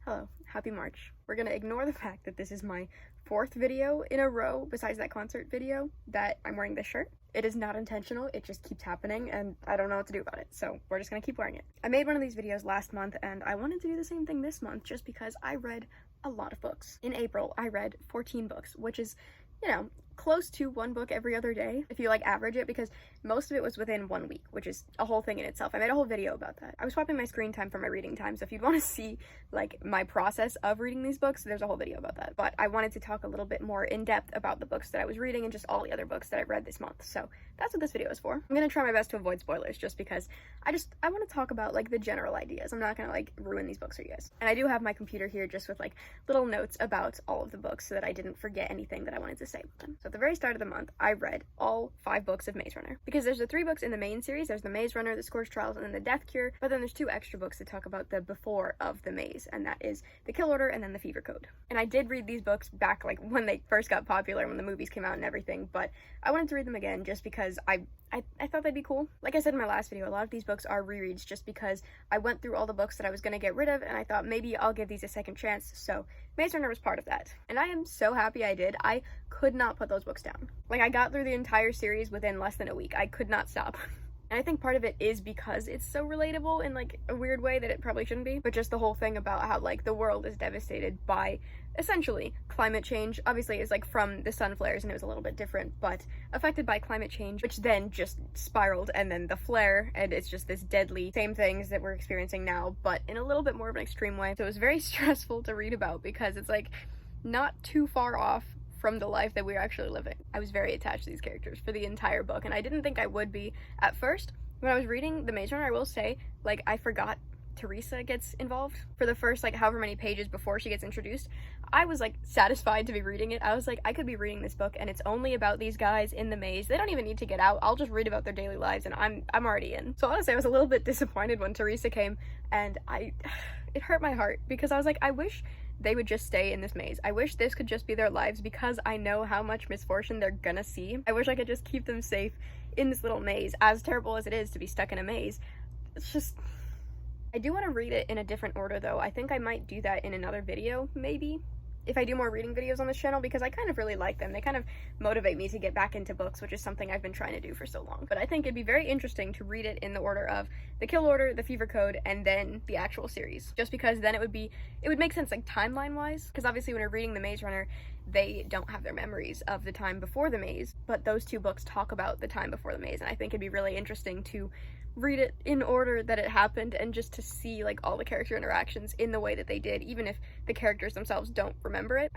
Hello, happy March. We're gonna ignore the fact that this is my 4th video in a row, besides that concert video, that I'm wearing this shirt. It is not intentional, it just keeps happening, and I don't know what to do about it, so we're just gonna keep wearing it. I made one of these videos last month, and I wanted to do the same thing this month, just because I read a lot of books. In April, I read 14 books, which is, you know, close to 1 book every other day, if you average it, because most of it was within 1 week, which is a whole thing in itself. I made a whole video about that. I was swapping my screen time for my reading time, so if you'd want to see my process of reading these books, there's a whole video about that. But I wanted to talk a little bit more in depth about the books that I was reading and just all the other books that I've read this month. So that's what this video is for. I'm gonna try my best to avoid spoilers, just because I want to talk about the general ideas. I'm not gonna ruin these books for you guys. And I do have my computer here just with little notes about all of the books so that I didn't forget anything that I wanted to say about them. So at the very start of the month, I read all 5 books of Maze Runner, because there's the 3 books in the main series. There's the Maze Runner, the Scorch Trials, and then the Death Cure, but then there's 2 extra books that talk about the before of the maze, and that is the Kill Order and then the Fever Code. And I did read these books back when they first got popular, when the movies came out and everything, but I wanted to read them again just because I thought they'd be cool. Like I said in my last video, a lot of these books are rereads just because I went through all the books that I was going to get rid of, and I thought maybe I'll give these a second chance, so Maze Runner was part of that. And I am so happy I did. I could not put those books down. I got through the entire series within less than a week. I could not stop. And I think part of it is because it's so relatable in a weird way that it probably shouldn't be, but just the whole thing about how the world is devastated by essentially climate change. Obviously it's from the sun flares and it was a little bit different, but affected by climate change, which then just spiraled, and then the flare, and it's just this deadly same things that we're experiencing now, but in a little bit more of an extreme way. So it was very stressful to read about because it's not too far off from the life that we're actually living. I was very attached to these characters for the entire book, and I didn't think I would be at first. When I was reading The Maze Runner, I will say, I forgot Teresa gets involved for the first however many pages before she gets introduced. I was satisfied to be reading it. I was I could be reading this book and it's only about these guys in the maze. They don't even need to get out. I'll just read about their daily lives and I'm already in. So honestly, I was a little bit disappointed when Teresa came, and it hurt my heart because I was I wish they would just stay in this maze. I wish this could just be their lives, because I know how much misfortune they're gonna see. I wish I could just keep them safe in this little maze, as terrible as it is to be stuck in a maze. It's just, I do want to read it in a different order though. I think I might do that in another video, maybe, if I do more reading videos on this channel, because I kind of really like them. They kind of motivate me to get back into books, which is something I've been trying to do for so long. But I think it'd be very interesting to read it in the order of the Kill Order, the Fever Code, and then the actual series. Just because then it would make sense timeline-wise, because obviously when you're reading The Maze Runner, they don't have their memories of the time before the maze, but those 2 books talk about the time before the maze, and I think it'd be really interesting to read it in order that it happened, and just to see all the character interactions in the way that they did, even if the characters themselves don't remember it.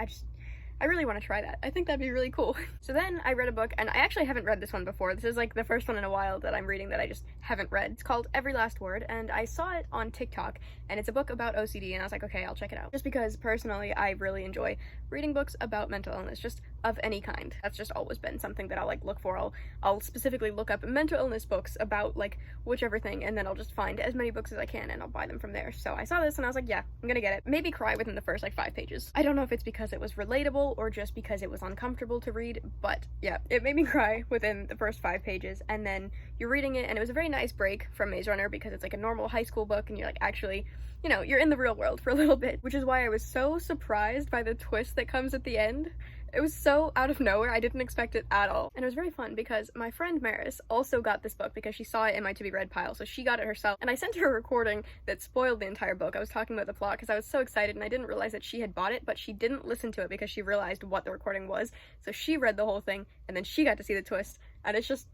I really want to try that. I think that'd be really cool. So then I read a book, and I actually haven't read this one before. This is the first one in a while that I'm reading that I just haven't read. It's called Every Last Word, and I saw it on TikTok, and it's a book about OCD, and I was okay, I'll check it out. Just because personally I really enjoy reading books about mental illness, just of any kind. That's just always been something that I'll look for. I'll specifically look up mental illness books about whichever thing, and then I'll just find as many books as I can and I'll buy them from there. So I saw this and I was yeah, I'm gonna get it. Maybe cry within the first 5 pages. I don't know if it's because it was relatable or just because it was uncomfortable to read, but yeah, it made me cry within the first 5 pages, and then you're reading it and it was a very nice break from Maze Runner, because it's a normal high school book and you're actually, you know, you're in the real world for a little bit, which is why I was so surprised by the twist that comes at the end. It was so out of nowhere. I didn't expect it at all. And it was very fun because my friend Maris also got this book because she saw it in my To Be Read pile, so she got it herself, and I sent her a recording that spoiled the entire book. I was talking about the plot because I was so excited and I didn't realize that she had bought it, but she didn't listen to it because she realized what the recording was, so she read the whole thing and then she got to see the twist, and it's just,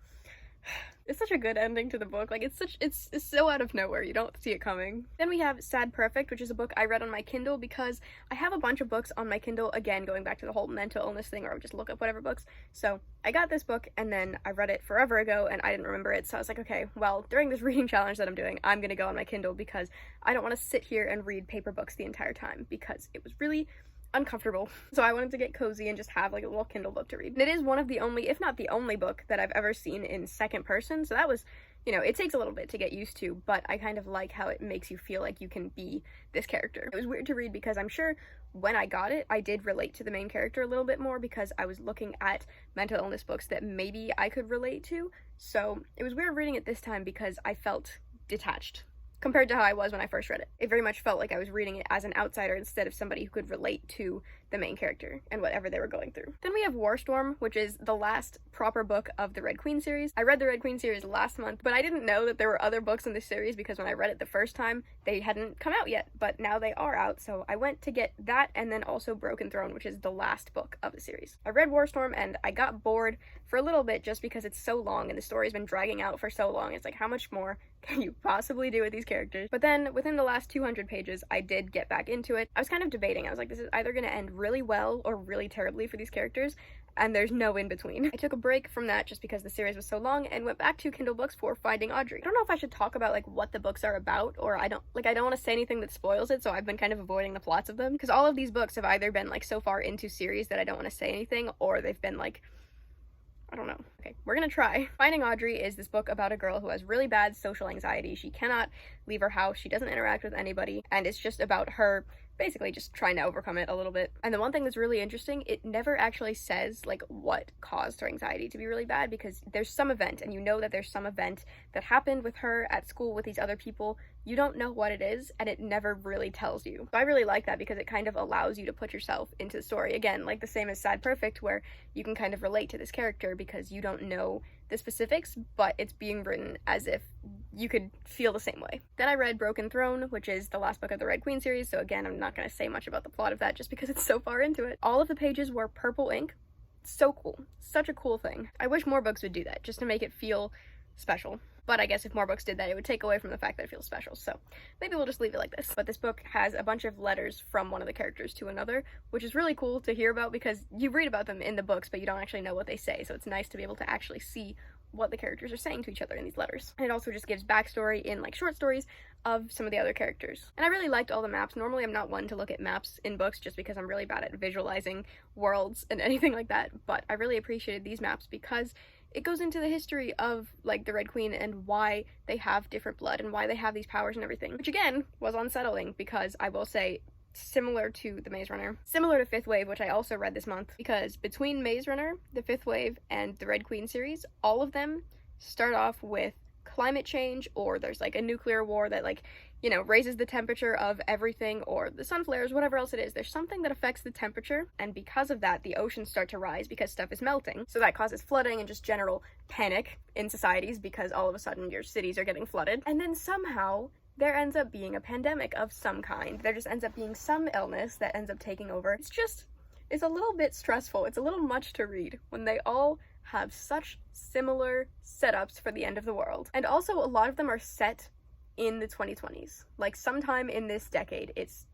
it's such a good ending to the book. It's so out of nowhere, you don't see it coming. Then we have Sad Perfect, which is a book I read on my Kindle because I have a bunch of books on my Kindle, again going back to the whole mental illness thing, or I would just look up whatever books. So I got this book and then I read it forever ago and I didn't remember it, so I was okay, well, during this reading challenge that I'm doing, I'm gonna go on my Kindle because I don't want to sit here and read paper books the entire time because it was really uncomfortable. So I wanted to get cozy and just have a little Kindle book to read. And it is one of the only, if not the only book that I've ever seen in second person, so that was, you know, it takes a little bit to get used to, but I kind of like how it makes you feel like you can be this character. It was weird to read because I'm sure when I got it, I did relate to the main character a little bit more because I was looking at mental illness books that maybe I could relate to. So it was weird reading it this time because I felt detached compared to how I was when I first read it. It very much felt like I was reading it as an outsider instead of somebody who could relate to the main character and whatever they were going through. Then we have Warstorm, which is the last proper book of the Red Queen series. I read the Red Queen series last month, but I didn't know that there were other books in this series because when I read it the first time, they hadn't come out yet, but now they are out, so I went to get that and then also Broken Throne, which is the last book of the series. I read Warstorm and I got bored for a little bit just because it's so long and the story's been dragging out for so long. It's like, how much more can you possibly do with these characters? But then within the last 200 pages, I did get back into it. I was kind of debating. I was like, this is either going to end really well or really terribly for these characters, and there's no in between. I took a break from that just because the series was so long and went back to Kindle books for Finding Audrey. I don't know if I should talk about like what the books are about, or I don't want to say anything that spoils it, so I've been kind of avoiding the plots of them because all of these books have either been like so far into series that I don't want to say anything, or they've been like, I don't know. Okay, we're gonna try. Finding Audrey is this book about a girl who has really bad social anxiety. She cannot leave her house, she doesn't interact with anybody, and it's just about her basically just trying to overcome it a little bit. And the one thing that's really interesting, it never actually says like what caused her anxiety to be really bad, because there's some event, and you know that there's some event that happened with her at school with these other people. You don't know what it is, and it never really tells you. So I really like that because it kind of allows you to put yourself into the story. Again, like the same as Sad Perfect, where you can kind of relate to this character because you don't know the specifics, but it's being written as if you could feel the same way. Then I read Broken Throne, which is the last book of the Red Queen series, so again, I'm not going to say much about the plot of that just because it's so far into it. All of the pages were purple ink. So cool. Such a cool thing. I wish more books would do that, just to make it feel special. But I guess if more books did that, it would take away from the fact that it feels special, so maybe we'll just leave it like this. But this book has a bunch of letters from one of the characters to another, which is really cool to hear about because you read about them in the books, but you don't actually know what they say, so it's nice to be able to actually see what the characters are saying to each other in these letters. And it also just gives backstory in like short stories of some of the other characters. And I really liked all the maps. Normally I'm not one to look at maps in books just because I'm really bad at visualizing worlds and anything like that, but I really appreciated these maps because it goes into the history of like the Red Queen and why they have different blood and why they have these powers and everything, which again was unsettling because I will say, similar to the Maze Runner, similar to Fifth Wave, which I also read this month, because between Maze Runner, the Fifth Wave, and the Red Queen series, all of them start off with climate change, or there's like a nuclear war that like, you know, raises the temperature of everything, or the sun flares, whatever else it is. There's something that affects the temperature, and because of that, the oceans start to rise because stuff is melting. So that causes flooding and just general panic in societies because all of a sudden your cities are getting flooded. And then somehow there ends up being a pandemic of some kind. There just ends up being some illness that ends up taking over. It's a little bit stressful. It's a little much to read when they all have such similar setups for the end of the world. And also a lot of them are set in the 2020s. Like sometime in this decade. It's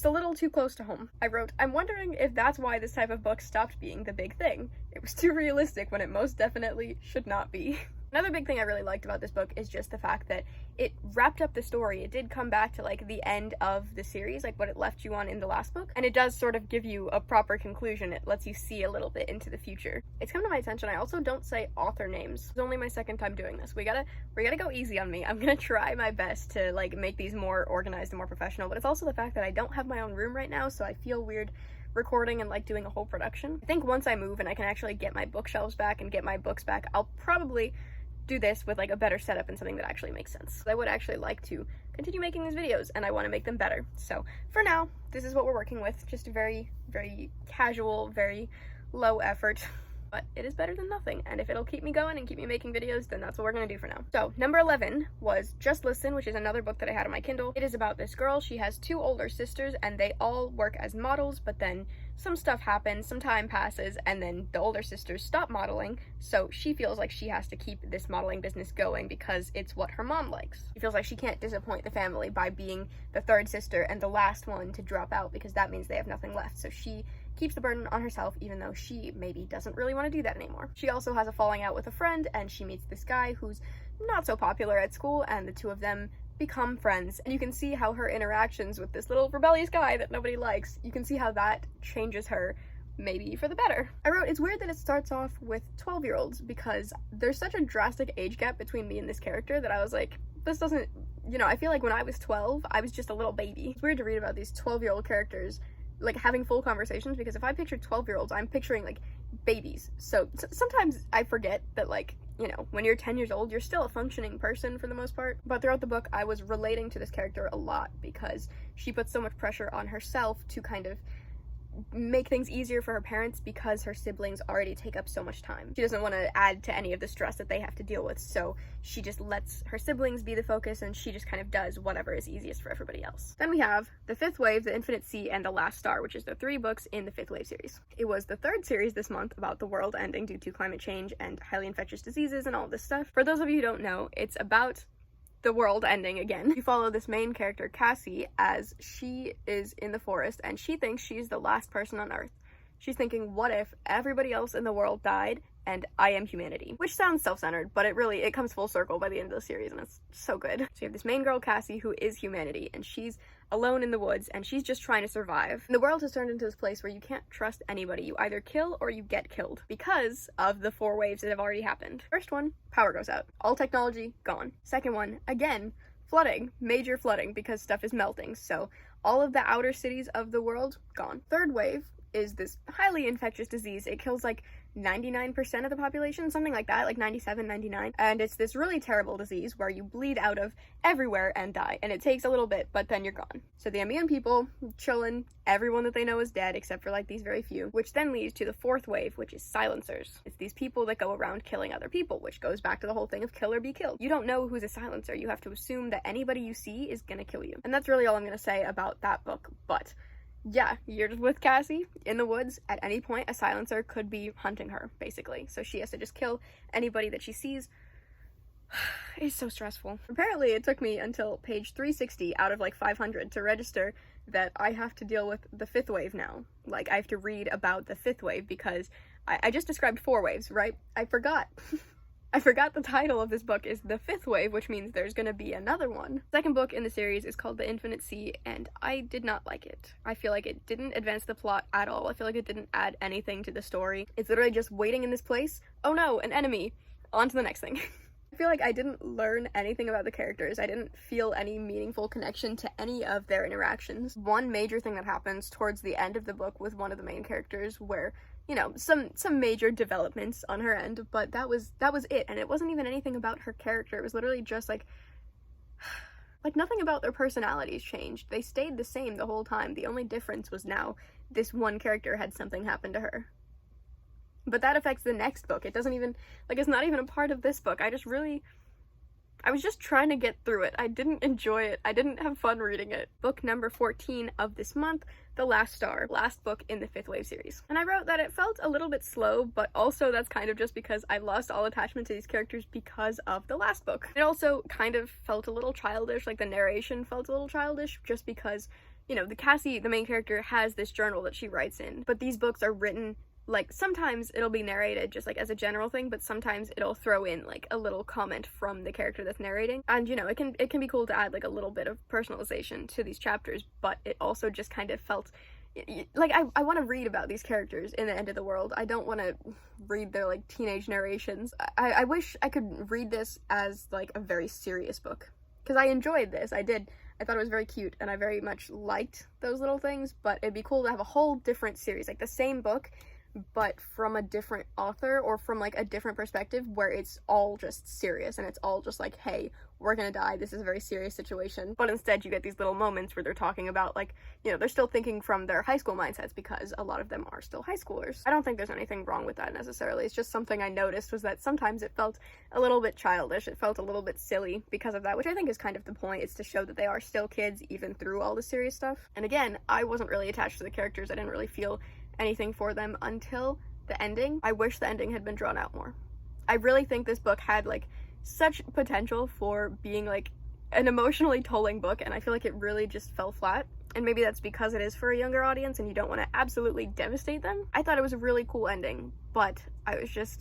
a little too close to home. I wrote, I'm wondering if that's why this type of book stopped being the big thing. It was too realistic when it most definitely should not be. Another big thing I really liked about this book is just the fact that it wrapped up the story. It did come back to like the end of the series, like what it left you on in the last book, and it does sort of give you a proper conclusion. It lets you see a little bit into the future. It's come to my attention I also don't say author names. It's only my second time doing this. We gotta go easy on me. I'm gonna try my best to like make these more organized and more professional, but it's also the fact that I don't have my own room right now, so I feel weird recording and like doing a whole production. I think once I move and I can actually get my bookshelves back and get my books back, I'll probably do this with like a better setup and something that actually makes sense. I would actually like to continue making these videos and I want to make them better. So for now, this is what we're working with. Just very, very casual, very low effort, but it is better than nothing. And if it'll keep me going and keep me making videos, then that's what we're gonna do for now. So number 11 was Just Listen, which is another book that I had on my Kindle. It is about this girl. She has two older sisters and they all work as models, but then some stuff happens, some time passes, and then the older sisters stop modeling, so she feels like she has to keep this modeling business going because it's what her mom likes. She feels like she can't disappoint the family by being the third sister and the last one to drop out because that means they have nothing left, so she keeps the burden on herself even though she maybe doesn't really want to do that anymore. She also has a falling out with a friend and she meets this guy who's not so popular at school, and the two of them become friends, and you can see how her interactions with this little rebellious guy that nobody likes, you can see how that changes her maybe for the better. I wrote, it's weird that it starts off with 12-year-olds because there's such a drastic age gap between me and this character that I was like, this doesn't, you know, I feel like when I was 12, I was just a little baby. It's weird to read about these 12-year-old characters like having full conversations because if I picture 12-year-olds, I'm picturing like babies. So sometimes I forget that like you know, when you're 10 years old, you're still a functioning person for the most part. But throughout the book, I was relating to this character a lot because she puts so much pressure on herself to kind of make things easier for her parents because her siblings already take up so much time. She doesn't want to add to any of the stress that they have to deal with, so she just lets her siblings be the focus, and she just kind of does whatever is easiest for everybody else. Then we have The Fifth Wave, The Infinite Sea, and The Last Star, which is the 3 books in the Fifth Wave series. It was the 3rd series this month about the world ending due to climate change and highly infectious diseases and all this stuff. For those of you who don't know, it's about the world ending again. You follow this main character, Cassie, as she is in the forest and she thinks she's the last person on Earth. She's thinking, what if everybody else in the world died and I am humanity? Which sounds self-centered, but it comes full circle by the end of the series, and it's so good. So you have this main girl, Cassie, who is humanity, and she's alone in the woods, and she's just trying to survive. And the world has turned into this place where you can't trust anybody. You either kill or you get killed because of the 4 waves that have already happened. First one, power goes out. All technology, gone. Second one, again, flooding. Major flooding because stuff is melting, so all of the outer cities of the world, gone. Third wave is this highly infectious disease. It kills like 99% of the population, something like that, like 97, 99. And it's this really terrible disease where you bleed out of everywhere and die. And it takes a little bit, but then you're gone. So the Ambien people, chillin', everyone that they know is dead except for like these very few, which then leads to the 4th wave, which is silencers. It's these people that go around killing other people, which goes back to the whole thing of kill or be killed. You don't know who's a silencer. You have to assume that anybody you see is gonna kill you. And that's really all I'm gonna say about that book, but yeah, you're just with Cassie in the woods. At any point, a silencer could be hunting her, basically. So she has to just kill anybody that she sees. It's so stressful. Apparently, it took me until page 360 out of like 500 to register that I have to deal with the 5th wave now. Like, I have to read about the 5th wave because I just described 4 waves, right? I forgot. I forgot the title of this book is The Fifth Wave, which means there's gonna be another one. The second book in the series is called The Infinite Sea, and I did not like it. I feel like it didn't advance the plot at all. I feel like it didn't add anything to the story. It's literally just waiting in this place. Oh no, an enemy. On to the next thing. I feel like I didn't learn anything about the characters. I didn't feel any meaningful connection to any of their interactions. One major thing that happens towards the end of the book with one of the main characters where, you know, some major developments on her end, but that was it. And it wasn't even anything about her character. It was literally just like nothing about their personalities changed. They stayed the same the whole time. The only difference was now this one character had something happen to her. But that affects the next book. It doesn't even, like, it's not even a part of this book. I was just trying to get through it. I didn't enjoy it. I didn't have fun reading it. Book number 14 of this month, The Last Star, last book in the Fifth Wave series. And I wrote that it felt a little bit slow, but also that's kind of just because I lost all attachment to these characters because of the last book. It also kind of felt a little childish, like the narration felt a little childish, just because, you know, Cassie, the main character, has this journal that she writes in, but these books are written like, sometimes it'll be narrated just like as a general thing, but sometimes it'll throw in like a little comment from the character that's narrating. And you know, it can be cool to add like a little bit of personalization to these chapters, but it also just kind of felt like I want to read about these characters in the end of the world. I don't want to read their like teenage narrations. I wish I could read this as like a very serious book, because I enjoyed this. I thought it was very cute and I very much liked those little things, but it'd be cool to have a whole different series, like the same book but from a different author or from like a different perspective, where it's all just serious and it's all just like, hey, we're gonna die, this is a very serious situation. But instead you get these little moments where they're talking about, like, you know, they're still thinking from their high school mindsets, because a lot of them are still high schoolers. I don't think there's anything wrong with that necessarily. It's just something I noticed was that sometimes it felt a little bit childish, it felt a little bit silly because of that, which I think is kind of the point. It's to show that they are still kids even through all the serious stuff. And again, I wasn't really attached to the characters. I didn't really feel anything for them until the ending. I wish the ending had been drawn out more. I really think this book had like such potential for being like an emotionally tolling book, and I feel like it really just fell flat. And maybe that's because it is for a younger audience and you don't want to absolutely devastate them. I thought it was a really cool ending, but I was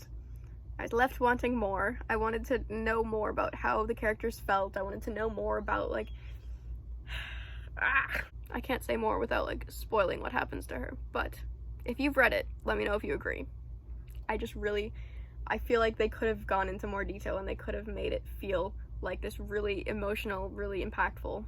left wanting more. I wanted to know more about how the characters felt. I wanted to know more about like I can't say more without like spoiling what happens to her, but if you've read it, let me know if you agree. I feel like they could have gone into more detail and they could have made it feel like this really emotional, really impactful.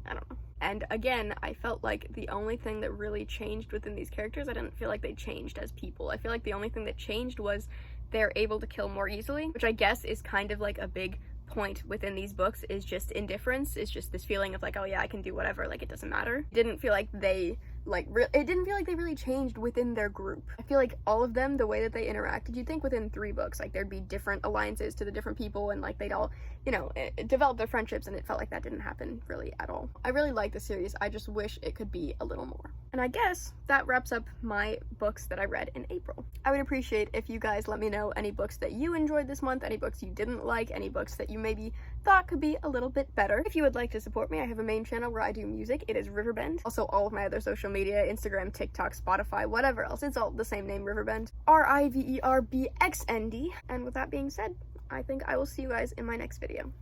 I don't know. And again, I felt like the only thing that really changed within these characters, I didn't feel like they changed as people. I feel like the only thing that changed was they're able to kill more easily, which I guess is kind of like a big point within these books, is just indifference, is just this feeling of like, oh yeah, I can do whatever, like it doesn't matter. It didn't feel like they it didn't feel like they really changed within their group. I feel like all of them, the way that they interacted, you'd think within 3 books, like there'd be different alliances to the different people, and like they'd all, you know, develop their friendships, and it felt like that didn't happen really at all. I really like the series. I just wish it could be a little more. And I guess that wraps up my books that I read in April. I would appreciate if you guys let me know any books that you enjoyed this month, any books you didn't like, any books that you maybe thought could be a little bit better. If you would like to support me, I have a main channel where I do music. It is Riverbxnd. Also, all of my other social media, Instagram, TikTok, Spotify, whatever else, it's all the same name, Riverbxnd. riverbxnd. And with that being said, I think I will see you guys in my next video.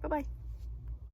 Bye-bye.